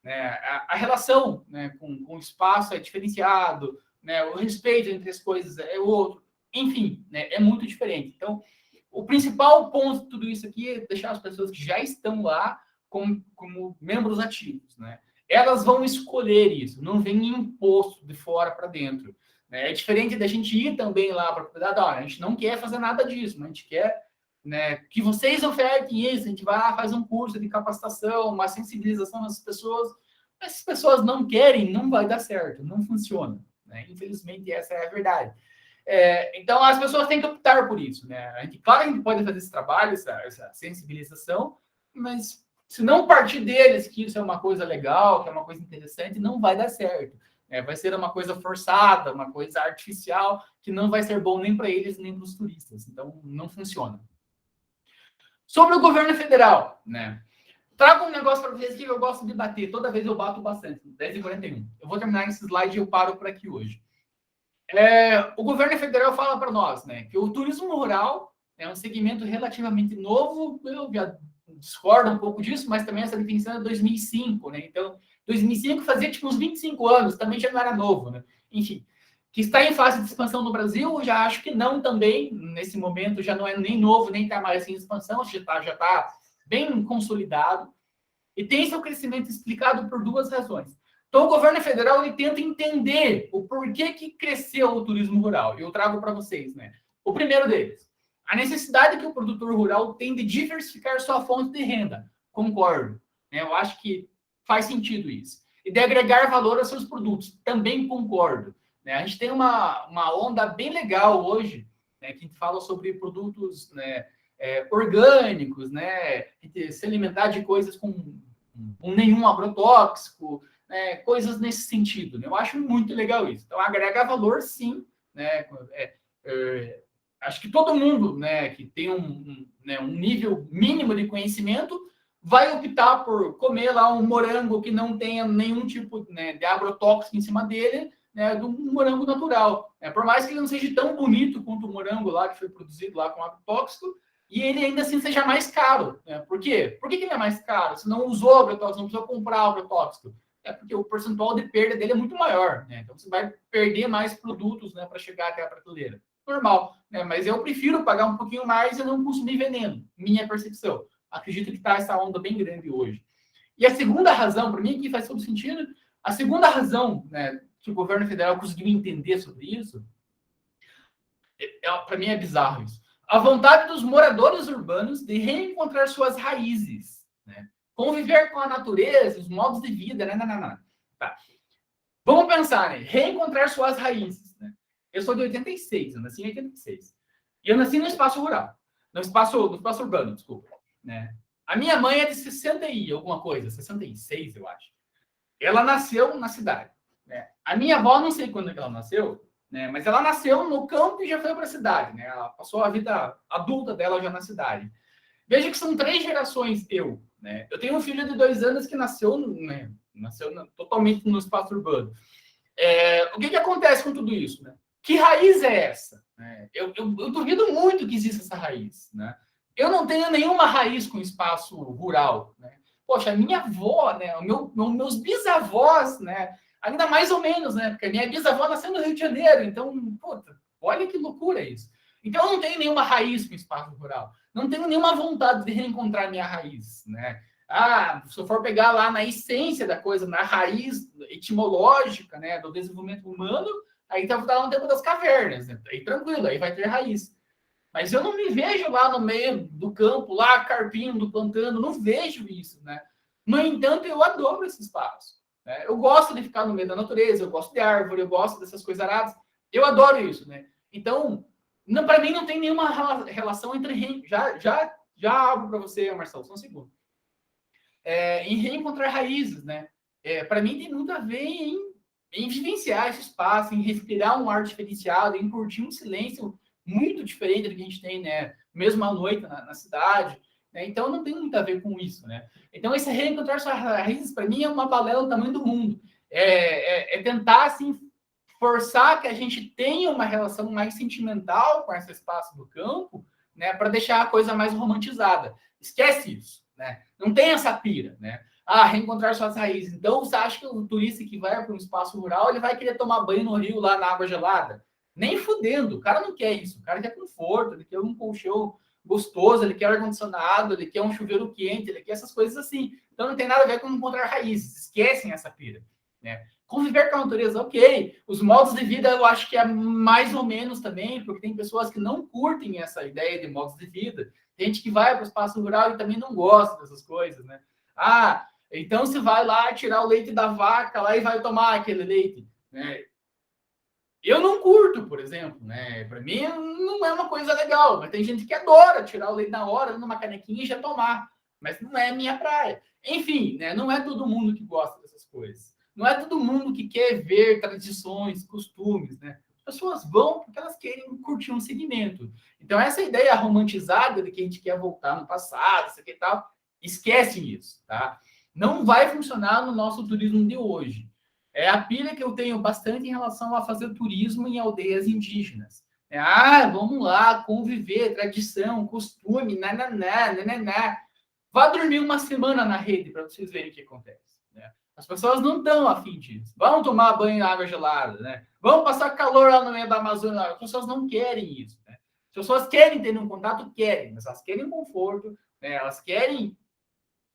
Né? A relação, né, com o espaço é diferenciado, né? O respeito entre as coisas é outro. Enfim, né, é muito diferente. Então, o principal ponto de tudo isso aqui é deixar as pessoas que já estão lá como membros ativos, né? Elas vão escolher isso, não vem imposto de fora para dentro. Né? É diferente da gente ir também lá para a propriedade, a gente não quer fazer nada disso, mas a gente quer, né, que vocês ofertem isso, a gente vai lá, faz um curso de capacitação, uma sensibilização das pessoas. Essas pessoas não querem, não vai dar certo, não funciona. Né? Infelizmente, essa é a verdade. Então, as pessoas têm que optar por isso. Né? Claro que a gente pode fazer esse trabalho, essa sensibilização, mas se não partir deles que isso é uma coisa legal, que é uma coisa interessante, não vai dar certo. Vai ser uma coisa forçada, uma coisa artificial, que não vai ser bom nem para eles, nem para os turistas. Então, não funciona. Sobre o governo federal, né? Trago um negócio para vocês que eu gosto de bater. Toda vez eu bato bastante. 10h41. Eu vou terminar esse slide e eu paro por aqui hoje. O governo federal fala para nós, né, que o turismo rural é um segmento relativamente novo. Eu já discordo um pouco disso, mas também essa definição é de 2005, né? Então, 2005 fazia tipo uns 25 anos, também já não era novo, né? Enfim, que está em fase de expansão no Brasil, já acho que não também, nesse momento já não é nem novo, nem está mais em expansão, já tá bem consolidado, e tem seu crescimento explicado por duas razões. Então, o governo federal ele tenta entender o porquê que cresceu o turismo rural. E eu trago para vocês, né? O primeiro deles, a necessidade que o produtor rural tem de diversificar sua fonte de renda. Concordo. Né? Eu acho que faz sentido isso. E de agregar valor aos seus produtos. Também concordo. Né? A gente tem uma onda bem legal hoje, né, que fala sobre produtos, né, orgânicos, né, se alimentar de coisas com nenhum agrotóxico, né, coisas nesse sentido. Né? Eu acho muito legal isso. Então, agrega valor, sim. Né? Acho que todo mundo, né, que tem né, um nível mínimo de conhecimento vai optar por comer lá um morango que não tenha nenhum tipo, né, de agrotóxico em cima dele, né, do morango natural. Por mais que ele não seja tão bonito quanto o morango lá que foi produzido lá com agrotóxico, e ele ainda assim seja mais caro. Né? Por quê? Por que ele é mais caro? Se não usou agrotóxico, não precisou comprar agrotóxico. É porque o percentual de perda dele é muito maior. Né? Então você vai perder mais produtos, né, para chegar até a prateleira. Normal. Né? Mas eu prefiro pagar um pouquinho mais e não consumir veneno. Minha percepção. Acredito que está essa onda bem grande hoje. E a segunda razão, para mim, aqui faz todo sentido, a segunda razão, né, que o governo federal conseguiu entender sobre isso, para mim é bizarro isso. A vontade dos moradores urbanos de reencontrar suas raízes, né? Conviver com a natureza, os modos de vida, né? Não. Tá. Vamos pensar, né? Reencontrar suas raízes, né? Eu sou de 86, eu nasci em 86. E eu nasci no espaço rural, no espaço urbano, desculpa, né? A minha mãe é de 60 e alguma coisa, 66, eu acho. Ela nasceu na cidade, né? A minha avó, não sei quando ela nasceu, né? Mas ela nasceu no campo e já foi para a cidade, né? Ela passou a vida adulta dela já na cidade. Veja que são 3 gerações eu, né? Eu tenho um filho de 2 anos que nasceu, né? Totalmente no espaço urbano. O que acontece com tudo isso, né? Que raiz é essa? Eu duvido muito que exista essa raiz, né? Eu não tenho nenhuma raiz com espaço rural, né? Poxa, a minha avó, né? Meus bisavós, né? Ainda mais ou menos, né? Porque a minha bisavó nasceu no Rio de Janeiro, então, puta, olha que loucura isso. Então, eu não tenho nenhuma raiz com espaço rural. Não tenho nenhuma vontade de reencontrar minha raiz, né? Se eu for pegar lá na essência da coisa, na raiz etimológica, né, do desenvolvimento humano, aí tá lá no tempo das cavernas, né? Aí tranquilo, aí vai ter raiz. Mas eu não me vejo lá no meio do campo, lá carpindo, plantando, não vejo isso, né? No entanto, eu adoro esse espaço. Né? Eu gosto de ficar no meio da natureza, eu gosto de árvore, eu gosto dessas coisas aradas. Eu adoro isso, né? Então, para mim não tem nenhuma relação entre... Já abro para você, Marcelo, só um segundo. Em reencontrar raízes, né? Para mim tem muito a ver em vivenciar esse espaço, em respirar um ar diferenciado, em curtir um silêncio muito diferente do que a gente tem, né? Mesmo à noite na cidade. Né? Então não tem muito a ver com isso, né? Então esse reencontrar suas raízes para mim é uma balela do tamanho do mundo. É tentar assim forçar que a gente tenha uma relação mais sentimental com esse espaço do campo, né? Para deixar a coisa mais romantizada. Esquece isso. Né? Não tem essa pira, né? Reencontrar suas raízes. Então, você acha que o turista que vai para um espaço rural, ele vai querer tomar banho no rio lá na água gelada? Nem fudendo. O cara não quer isso. O cara quer conforto, ele quer um colchão gostoso, ele quer ar-condicionado, ele quer um chuveiro quente, ele quer essas coisas assim. Então, não tem nada a ver com encontrar raízes. Esquecem essa pira, né? Conviver com a natureza, ok. Os modos de vida, eu acho que é mais ou menos também, porque tem pessoas que não curtem essa ideia de modos de vida. Tem gente que vai para o espaço rural e também não gosta dessas coisas, né? Então você vai lá tirar o leite da vaca lá e vai tomar aquele leite, né? Eu não curto, por exemplo, né? Para mim não é uma coisa legal, mas tem gente que adora tirar o leite na hora, numa canequinha e já tomar. Mas não é a minha praia. Enfim, né? Não é todo mundo que gosta dessas coisas. Não é todo mundo que quer ver tradições, costumes, né? As pessoas vão porque elas querem curtir um segmento. Então, essa ideia romantizada de que a gente quer voltar no passado, isso aqui e tal, esquece isso, tá? Não vai funcionar no nosso turismo de hoje. É a pilha que eu tenho bastante em relação a fazer turismo em aldeias indígenas. Vamos lá, conviver, tradição, costume, nananá, nananá. Vá dormir uma semana na rede para vocês verem o que acontece. Né? As pessoas não estão afim disso. Vão tomar banho em água gelada, né? Vão passar calor lá no meio da Amazônia. As pessoas não querem isso. Né? As pessoas querem ter um contato, querem, mas elas querem conforto, né? Elas querem.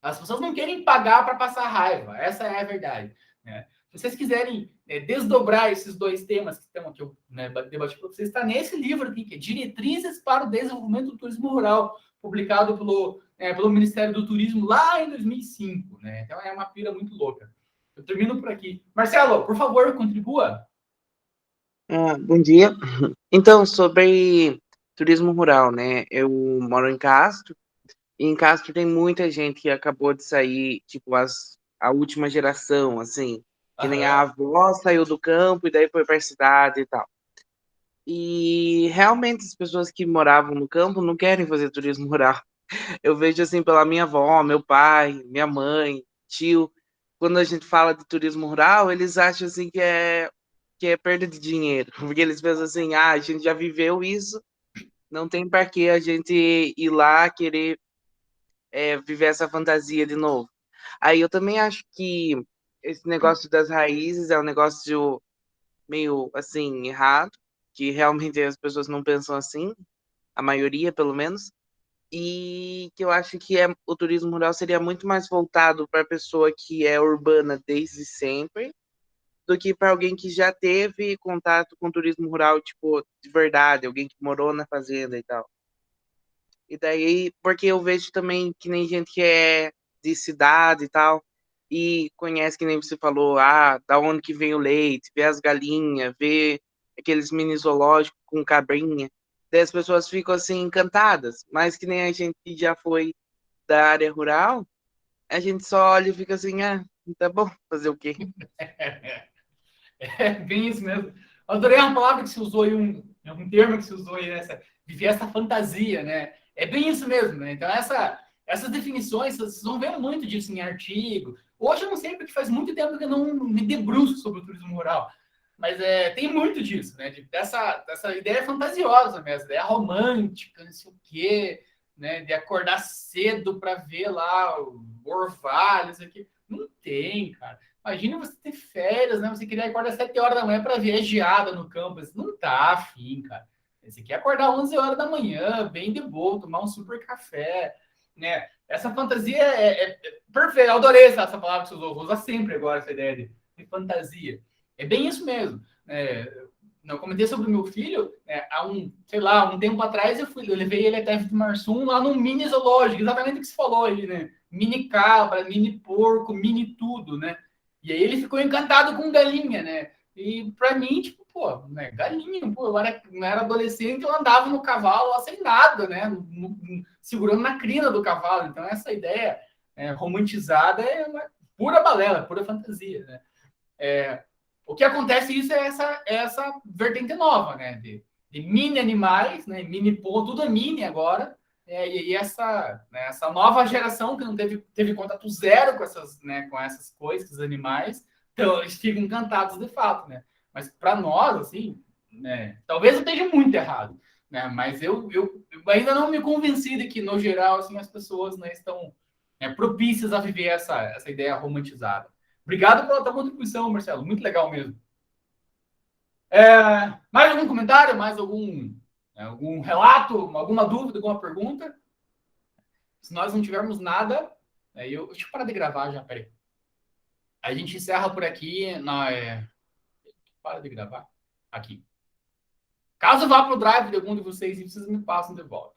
As pessoas não querem pagar para passar raiva. Essa é a verdade. Né? Se vocês quiserem desdobrar esses dois temas que estão aqui, né, debati para vocês, está nesse livro aqui, que é Diretrizes para o Desenvolvimento do Turismo Rural, publicado pelo Ministério do Turismo lá em 2005. Né? Então é uma pira muito louca. Eu termino por aqui. Marcelo, por favor, contribua. Bom dia. Então, sobre turismo rural, né? Eu moro em Castro, e em Castro tem muita gente que acabou de sair, tipo, a última geração, assim, que nem a Aham. avó saiu do campo e daí foi para a cidade e tal. E realmente as pessoas que moravam no campo não querem fazer turismo rural. Eu vejo assim pela minha avó, meu pai, minha mãe, tio, quando a gente fala de turismo rural, eles acham assim que é perda de dinheiro, porque eles pensam assim, a gente já viveu isso, não tem para que a gente ir lá querer viver essa fantasia de novo. Aí eu também acho que esse negócio das raízes é um negócio meio assim errado, que realmente as pessoas não pensam assim, a maioria pelo menos. E que eu acho que o turismo rural seria muito mais voltado para a pessoa que é urbana desde sempre, do que para alguém que já teve contato com turismo rural, tipo, de verdade, alguém que morou na fazenda e tal. E daí, porque eu vejo também que nem gente que é de cidade e tal, e conhece, que nem você falou, da onde que vem o leite, vê as galinhas, vê aqueles mini zoológicos com cabrinha. Daí as pessoas ficam assim encantadas, mas que nem a gente que já foi da área rural, a gente só olha e fica assim, tá bom, fazer o quê? É bem isso mesmo. Eu adorei uma palavra que se usou aí, um termo que se usou aí nessa, viver essa fantasia, né? É bem isso mesmo, né? Então, essas definições, vocês vão ver muito disso em artigo. Hoje eu não sei, porque faz muito tempo que eu não me debruço sobre o turismo rural. Mas tem muito disso, né? Dessa ideia fantasiosa mesmo, ideia romântica, não sei o quê, né? De acordar cedo para ver lá o orvalho, isso aqui. Não tem, cara. Imagina você ter férias, né? Você queria acordar às 7 horas da manhã para ver a geada no campo. Você não tá afim, cara. Você quer acordar às 11 horas da manhã, bem de boa, tomar um super café, né? Essa fantasia é perfeita. Eu adorei essa palavra que você usou. Vou usar sempre agora essa ideia de fantasia. É bem isso mesmo. Eu comentei sobre o meu filho, sei lá, um tempo atrás eu levei ele até Marsum lá num mini zoológico, exatamente o que você falou aí, né? Mini cabra, mini porco, mini tudo, né? E aí ele ficou encantado com galinha, né? E para mim, tipo, pô, né, galinha, pô, eu era adolescente, eu andava no cavalo lá sem nada, né? Segurando na crina do cavalo. Então, essa ideia romantizada é uma pura balela, pura fantasia, né? O que acontece isso é essa vertente nova, né? De mini animais, né? Mini ponto, tudo é mini agora. E essa nova geração que não teve contato zero com essas coisas, com esses animais, então eles ficam encantados de fato, né? Mas para nós, assim, né? Talvez eu esteja muito errado, né? Mas eu ainda não me convenci de que, no geral, assim, as pessoas, né, estão propícias a viver essa ideia romantizada. Obrigado pela tua contribuição, Marcelo. Muito legal mesmo. Mais algum comentário? Mais algum relato? Alguma dúvida? Alguma pergunta? Se nós não tivermos nada, deixa eu parar de gravar já, peraí. A gente encerra por aqui. Para de gravar. Aqui. Caso vá para o drive de algum de vocês, vocês me passam de volta.